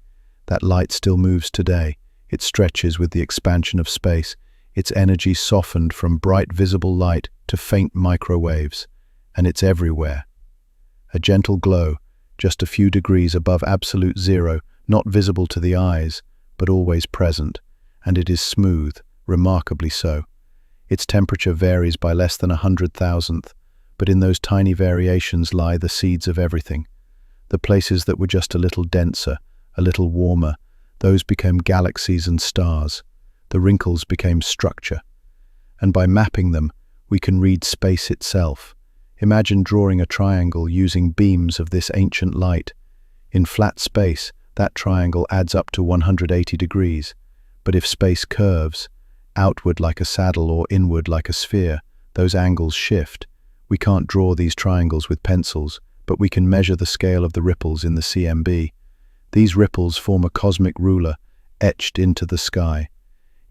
That light still moves today. It stretches with the expansion of space. Its energy softened from bright visible light to faint microwaves, and it's everywhere. A gentle glow, just a few degrees above absolute zero, not visible to the eyes, but always present, and it is smooth, remarkably so. Its temperature varies by less than 100,000th, but in those tiny variations lie the seeds of everything. The places that were just a little denser, a little warmer, those became galaxies and stars. The wrinkles became structure. And by mapping them, we can read space itself. Imagine drawing a triangle using beams of this ancient light. In flat space, that triangle adds up to 180 degrees. But if space curves, outward like a saddle or inward like a sphere, those angles shift. We can't draw these triangles with pencils, but we can measure the scale of the ripples in the CMB. These ripples form a cosmic ruler etched into the sky.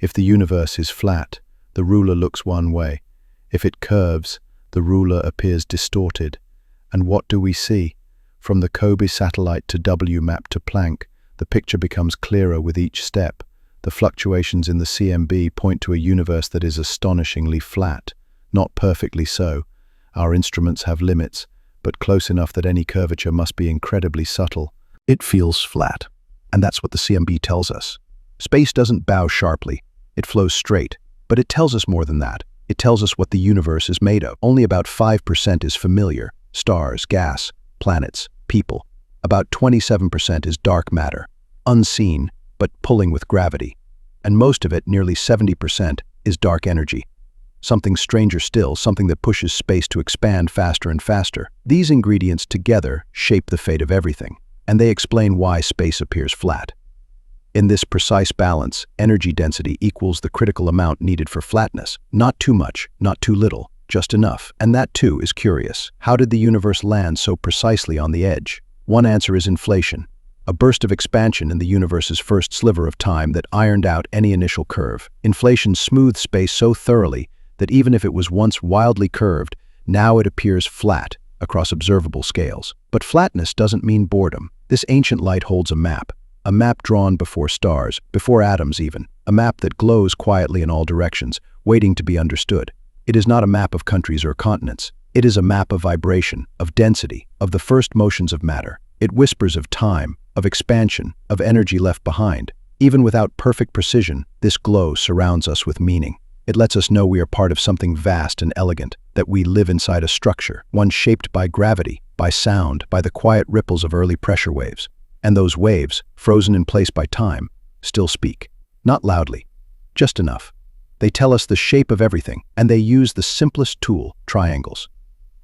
If the universe is flat, the ruler looks one way. If it curves, the ruler appears distorted. And what do we see? From the Kobe satellite to WMAP to Planck, the picture becomes clearer with each step. The fluctuations in the CMB point to a universe that is astonishingly flat, not perfectly so. Our instruments have limits, but close enough that any curvature must be incredibly subtle. It feels flat, and that's what the CMB tells us. Space doesn't bow sharply, it flows straight, but it tells us more than that. It tells us what the universe is made of. Only about 5% is familiar: stars, gas, planets, people. About 27% is dark matter, unseen, but pulling with gravity. And most of it, nearly 70%, is dark energy. Something stranger still, something that pushes space to expand faster and faster. These ingredients together shape the fate of everything, and they explain why space appears flat. In this precise balance, energy density equals the critical amount needed for flatness. Not too much, not too little, just enough. And that, too, is curious. How did the universe land so precisely on the edge? One answer is inflation, a burst of expansion in the universe's first sliver of time that ironed out any initial curve. Inflation smoothed space so thoroughly that even if it was once wildly curved, now it appears flat across observable scales. But flatness doesn't mean boredom. This ancient light holds a map drawn before stars, before atoms even, a map that glows quietly in all directions, waiting to be understood. It is not a map of countries or continents. It is a map of vibration, of density, of the first motions of matter. It whispers of time, of expansion, of energy left behind. Even without perfect precision, this glow surrounds us with meaning. It lets us know we are part of something vast and elegant, that we live inside a structure, one shaped by gravity, by sound, by the quiet ripples of early pressure waves. And those waves, frozen in place by time, still speak. Not loudly, just enough. They tell us the shape of everything, and they use the simplest tool, triangles.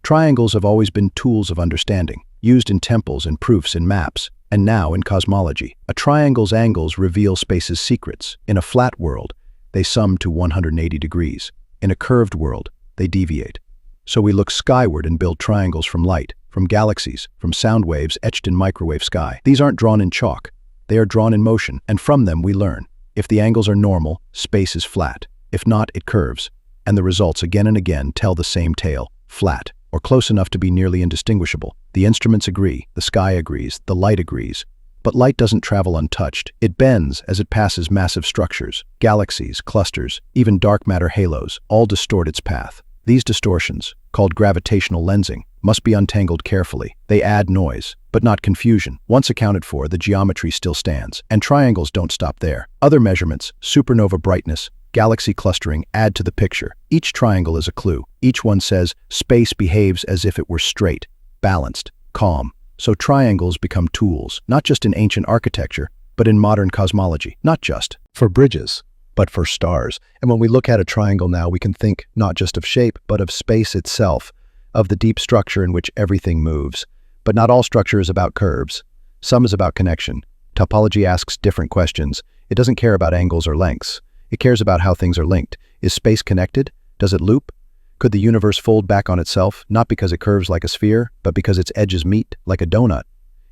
Triangles have always been tools of understanding, used in temples, in proofs, in maps, and now in cosmology. A triangle's angles reveal space's secrets. In a flat world, they sum to 180 degrees. In a curved world, they deviate. So we look skyward and build triangles from light, from galaxies, from sound waves etched in microwave sky. These aren't drawn in chalk. They are drawn in motion, and from them we learn. If the angles are normal, space is flat. If not, it curves. And the results again and again tell the same tale: flat, or close enough to be nearly indistinguishable. The instruments agree, the sky agrees, the light agrees. But light doesn't travel untouched. It bends as it passes massive structures. Galaxies, clusters, even dark matter halos, all distort its path. These distortions, called gravitational lensing, must be untangled carefully. They add noise, but not confusion. Once accounted for, the geometry still stands. And triangles don't stop there. Other measurements, supernova brightness, galaxy clustering, add to the picture. Each triangle is a clue. Each one says space behaves as if it were straight, balanced, calm. So triangles become tools, not just in ancient architecture, but in modern cosmology. Not just For bridges, but for stars. And when we look at a triangle now, we can think not just of shape, but of space itself, of the deep structure in which everything moves. But not all structure is about curves. Some is about connection. Topology asks different questions. It doesn't care about angles or lengths. It cares about how things are linked. Is space connected? Does it loop? Could the universe fold back on itself, not because it curves like a sphere, but because its edges meet like a donut?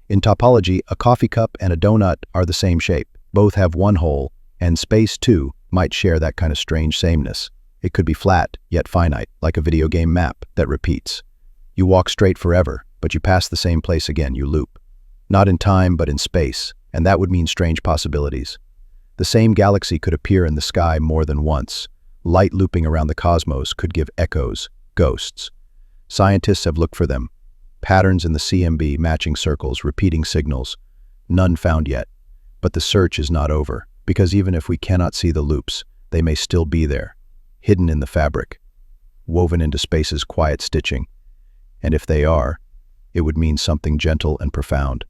In topology, a coffee cup and a donut are the same shape. Both have one hole, and space, too, might share that kind of strange sameness. It could be flat, yet finite, like a video game map that repeats. You walk straight forever, but you pass the same place again, you loop. Not in time, but in space, and that would mean strange possibilities. The same galaxy could appear in the sky more than once. Light looping around the cosmos could give echoes, ghosts. Scientists have looked for them. Patterns in the CMB, matching circles, repeating signals. None found yet. But the search is not over, because even if we cannot see the loops, they may still be there, hidden in the fabric, woven into space's quiet stitching. And if they are, it would mean something gentle and profound.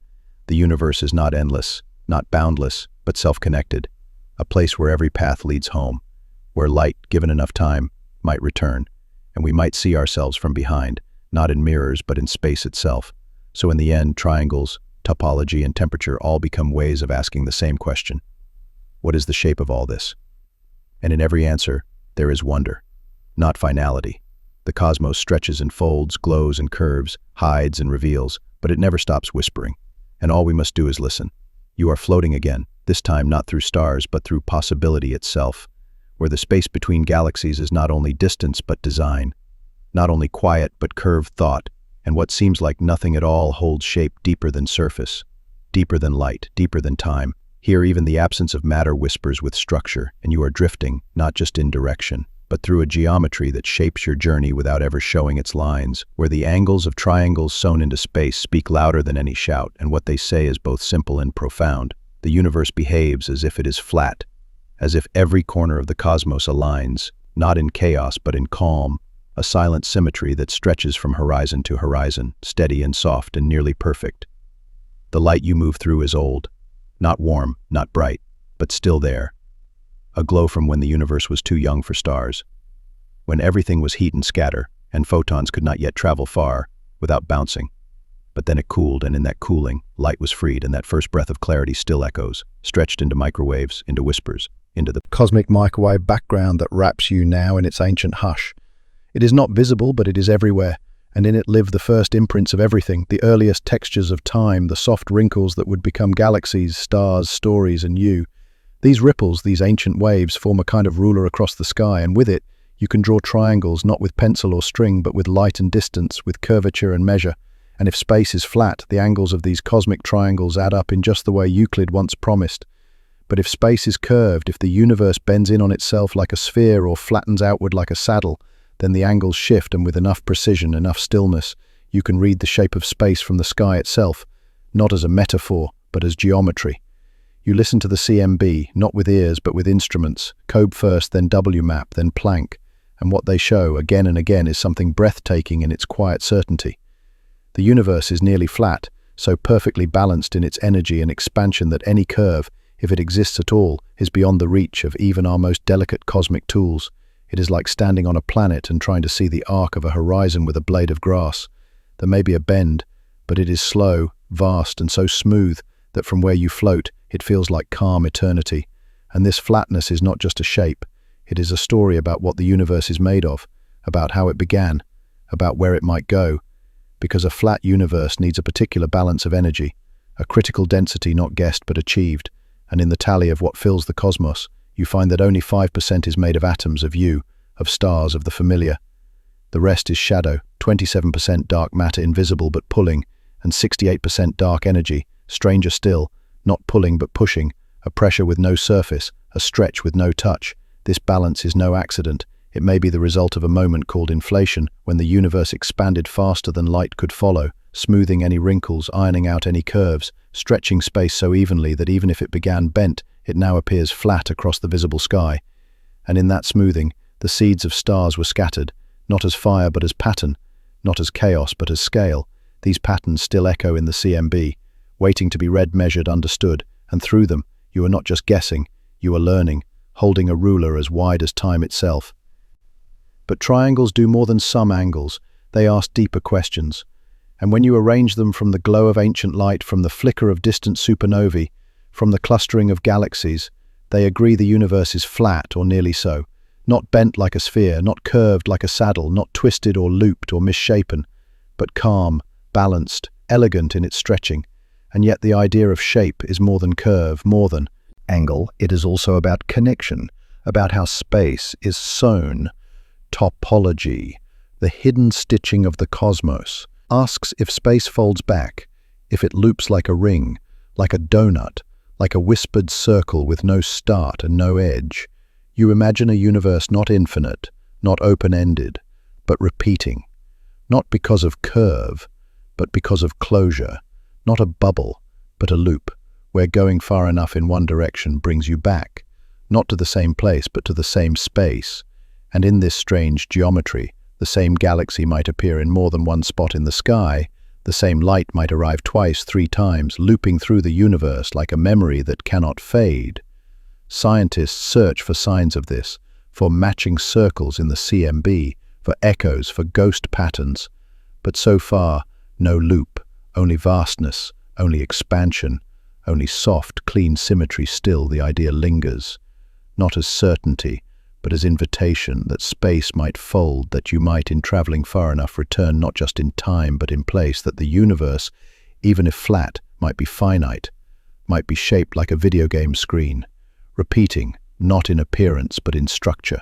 The universe is not endless, not boundless, but self-connected, a place where every path leads home, where light, given enough time, might return, and we might see ourselves from behind, not in mirrors, but in space itself. So in the end, triangles, topology, and temperature all become ways of asking the same question. What is the shape of all this? And in every answer, there is wonder, not finality. The cosmos stretches and folds, glows and curves, hides and reveals, but it never stops whispering. And all we must do is listen. You are floating again, this time not through stars but through possibility itself, where the space between galaxies is not only distance but design, not only quiet but curved thought, and what seems like nothing at all holds shape deeper than surface, deeper than light, deeper than time. Here even the absence of matter whispers with structure, and you are drifting, not just in direction, but through a geometry that shapes your journey without ever showing its lines, where the angles of triangles sewn into space speak louder than any shout, and what they say is both simple and profound. The universe behaves as if it is flat, as if every corner of the cosmos aligns, not in chaos but in calm, a silent symmetry that stretches from horizon to horizon, steady and soft and nearly perfect. The light you move through is old, not warm, not bright, but still there. A glow from when the universe was too young for stars, when everything was heat and scatter, and photons could not yet travel far without bouncing. But then it cooled, and in that cooling, light was freed, and that first breath of clarity still echoes, stretched into microwaves, into whispers, into the cosmic microwave background that wraps you now in its ancient hush. It is not visible, but it is everywhere, and in it live the first imprints of everything, the earliest textures of time, the soft wrinkles that would become galaxies, stars, stories, and you. These ripples, these ancient waves, form a kind of ruler across the sky, and with it, you can draw triangles not with pencil or string, but with light and distance, with curvature and measure. And if space is flat, the angles of these cosmic triangles add up in just the way Euclid once promised. But if space is curved, if the universe bends in on itself like a sphere or flattens outward like a saddle, then the angles shift, and with enough precision, enough stillness, you can read the shape of space from the sky itself, not as a metaphor, but as geometry. You listen to the CMB, not with ears but with instruments, Cobe first, then WMAP, then Planck, and what they show again and again is something breathtaking in its quiet certainty. The universe is nearly flat, so perfectly balanced in its energy and expansion that any curve, if it exists at all, is beyond the reach of even our most delicate cosmic tools. It is like standing on a planet and trying to see the arc of a horizon with a blade of grass. There may be a bend, but it is slow, vast, and so smooth that from where you float, it feels like calm eternity. And this flatness is not just a shape. It is a story about what the universe is made of, about how it began, about where it might go. Because a flat universe needs a particular balance of energy, a critical density not guessed but achieved, and in the tally of what fills the cosmos, you find that only 5% is made of atoms, of you, of stars, of the familiar. The rest is shadow, 27% dark matter invisible but pulling, and 68% dark energy, stranger still, not pulling but pushing, a pressure with no surface, a stretch with no touch. This balance is no accident. It may be the result of a moment called inflation, when the universe expanded faster than light could follow, smoothing any wrinkles, ironing out any curves, stretching space so evenly that even if it began bent, it now appears flat across the visible sky. And in that smoothing, the seeds of stars were scattered, not as fire but as pattern, not as chaos but as scale. These patterns still echo in the CMB, waiting to be read, measured, understood, and through them, you are not just guessing, you are learning, holding a ruler as wide as time itself. But triangles do more than some angles. They ask deeper questions. And when you arrange them from the glow of ancient light, from the flicker of distant supernovae, from the clustering of galaxies, they agree the universe is flat, or nearly so, not bent like a sphere, not curved like a saddle, not twisted or looped or misshapen, but calm, balanced, elegant in its stretching. And yet the idea of shape is more than curve, more than angle. It is also about connection, about how space is sewn. Topology, the hidden stitching of the cosmos, asks if space folds back, if it loops like a ring, like a donut, like a whispered circle with no start and no edge. You imagine a universe not infinite, not open-ended, but repeating, not because of curve, but because of closure, not a bubble, but a loop, where going far enough in one direction brings you back, not to the same place, but to the same space. And in this strange geometry, the same galaxy might appear in more than one spot in the sky, the same light might arrive twice, 3 times, looping through the universe like a memory that cannot fade. Scientists search for signs of this, for matching circles in the CMB, for echoes, for ghost patterns. But so far, no loop, only vastness, only expansion, only soft, clean symmetry. Still, the idea lingers, not as certainty, but as invitation that space might fold, that you might, in traveling far enough, return not just in time but in place, that the universe, even if flat, might be finite, might be shaped like a video game screen, repeating, not in appearance but in structure,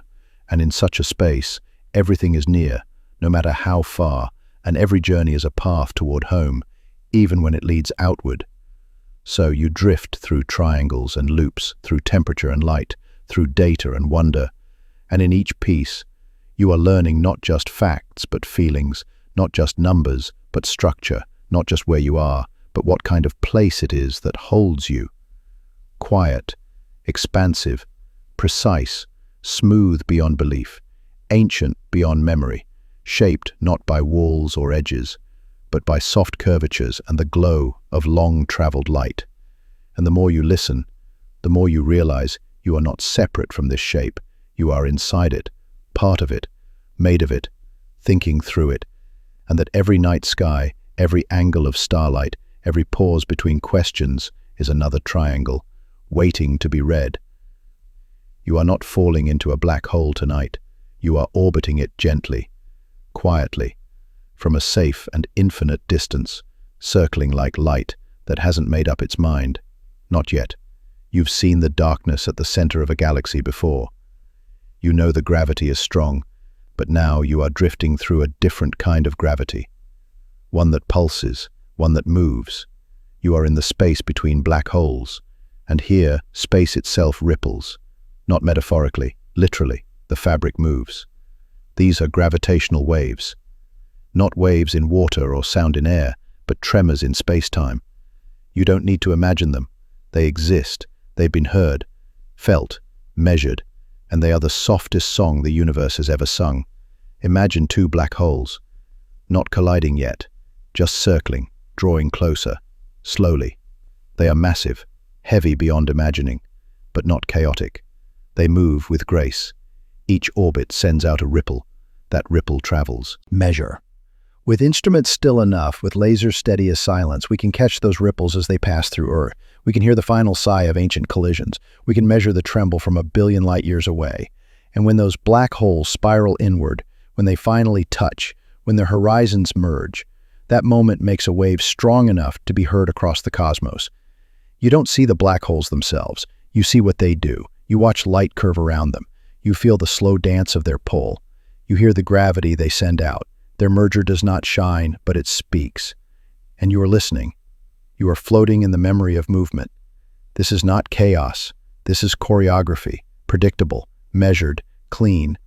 and in such a space, everything is near, no matter how far, and every journey is a path toward home, even when it leads outward. So you drift through triangles and loops, through temperature and light, through data and wonder, and in each piece, you are learning not just facts but feelings, not just numbers but structure, not just where you are, but what kind of place it is that holds you. Quiet, expansive, precise, smooth beyond belief, ancient beyond memory, shaped not by walls or edges, but by soft curvatures and the glow of long-traveled light. And the more you listen, the more you realize you are not separate from this shape. You are inside it, part of it, made of it, thinking through it, and that every night sky, every angle of starlight, every pause between questions is another triangle, waiting to be read. You are not falling into a black hole tonight. You are orbiting it gently, quietly, from a safe and infinite distance, circling like light that hasn't made up its mind. Not yet. You've seen the darkness at the center of a galaxy before. You know the gravity is strong, but now you are drifting through a different kind of gravity. One that pulses, one that moves. You are in the space between black holes, and here space itself ripples. Not metaphorically, literally, the fabric moves. These are gravitational waves. Not waves in water or sound in air, but tremors in space-time. You don't need to imagine them. They exist. They've been heard, felt, measured, and they are the softest song the universe has ever sung. Imagine two black holes, not colliding yet, just circling, drawing closer, slowly. They are massive, heavy beyond imagining, but not chaotic. They move with grace. Each orbit sends out a ripple. That ripple travels. Measure. With instruments still enough, with lasers steady as silence, we can catch those ripples as they pass through Earth. We can hear the final sigh of ancient collisions. We can measure the tremble from a billion light years away. And when those black holes spiral inward, when they finally touch, when their horizons merge, that moment makes a wave strong enough to be heard across the cosmos. You don't see the black holes themselves. You see what they do. You watch light curve around them. You feel the slow dance of their pull. You hear the gravity they send out. Their merger does not shine, but it speaks. And you are listening. You are floating in the memory of movement. This is not chaos. This is choreography, predictable, measured, clean.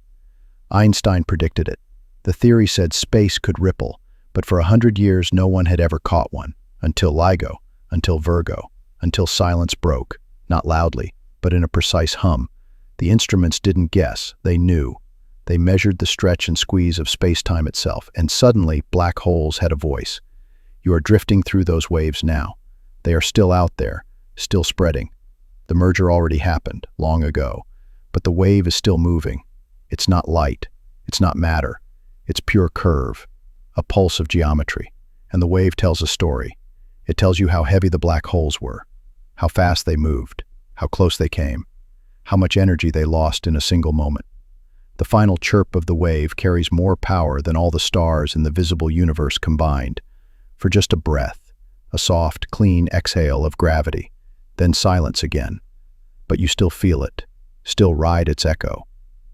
Einstein predicted it. The theory said space could ripple, but for 100 years no one had ever caught one, until LIGO, until Virgo, until silence broke, not loudly, but in a precise hum. The instruments didn't guess, they knew. They measured the stretch and squeeze of space-time itself, and suddenly black holes had a voice. You are drifting through those waves now. They are still out there, still spreading. The merger already happened, long ago, but the wave is still moving. It's not light, it's not matter, it's pure curve, a pulse of geometry, and the wave tells a story. It tells you how heavy the black holes were, how fast they moved, how close they came, how much energy they lost in a single moment. The final chirp of the wave carries more power than all the stars in the visible universe combined. For just a breath, a soft, clean exhale of gravity, then silence again. But you still feel it, still ride its echo.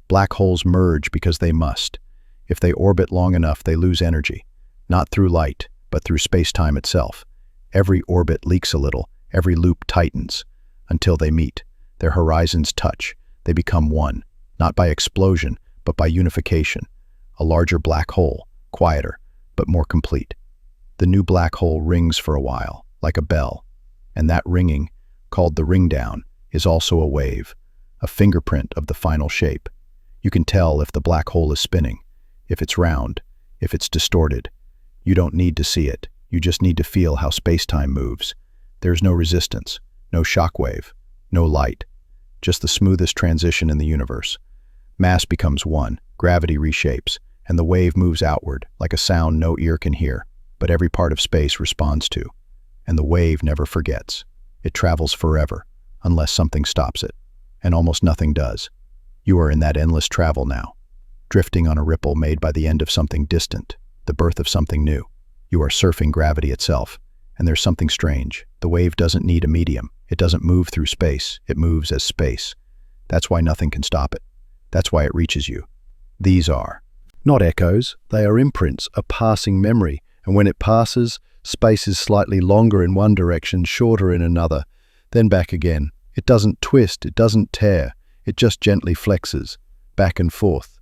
Black holes merge because they must. If they orbit long enough, they lose energy, not through light, but through space-time itself. Every orbit leaks a little, every loop tightens, until they meet. Their horizons touch, they become one. Not by explosion, but by unification. A larger black hole, quieter, but more complete. The new black hole rings for a while, like a bell. And that ringing, called the ring down, is also a wave, a fingerprint of the final shape. You can tell if the black hole is spinning, if it's round, if it's distorted. You don't need to see it. You just need to feel how space-time moves. There's no resistance, no shockwave, no light. Just the smoothest transition in the universe. Mass becomes one, gravity reshapes, and the wave moves outward, like a sound no ear can hear, but every part of space responds to. And the wave never forgets. It travels forever, unless something stops it. And almost nothing does. You are in that endless travel now, drifting on a ripple made by the end of something distant, the birth of something new. You are surfing gravity itself, And there's something strange. The wave doesn't need a medium. It doesn't move through space. It moves as space. That's why nothing can stop it. That's why it reaches you. These are not echoes. They are imprints, a passing memory. And when it passes, space is slightly longer in one direction, shorter in another, then back again. It doesn't twist. It doesn't tear. It just gently flexes, back and forth.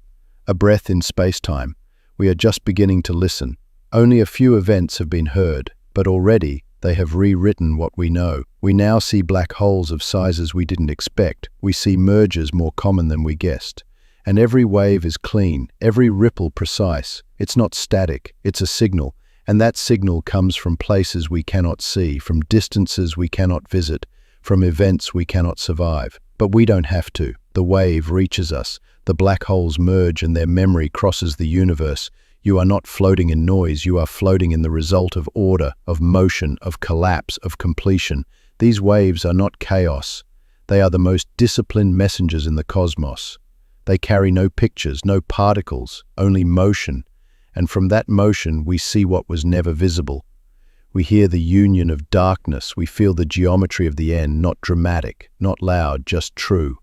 A breath in space-time. We are just beginning to listen. Only a few events have been heard, but already they have rewritten what we know. We now see black holes of sizes we didn't expect. We see mergers more common than we guessed. And every wave is clean, every ripple precise. It's not static, it's a signal. And that signal comes from places we cannot see, from distances we cannot visit, from events we cannot survive. But we don't have to. The wave reaches us. The black holes merge and their memory crosses the universe. You are not floating in noise. You are floating in the result of order, of motion, of collapse, of completion. These waves are not chaos. They are the most disciplined messengers in the cosmos. They carry no pictures, no particles, only motion. And from that motion, we see what was never visible. We hear the union of darkness. We feel the geometry of the end, not dramatic, not loud, just true.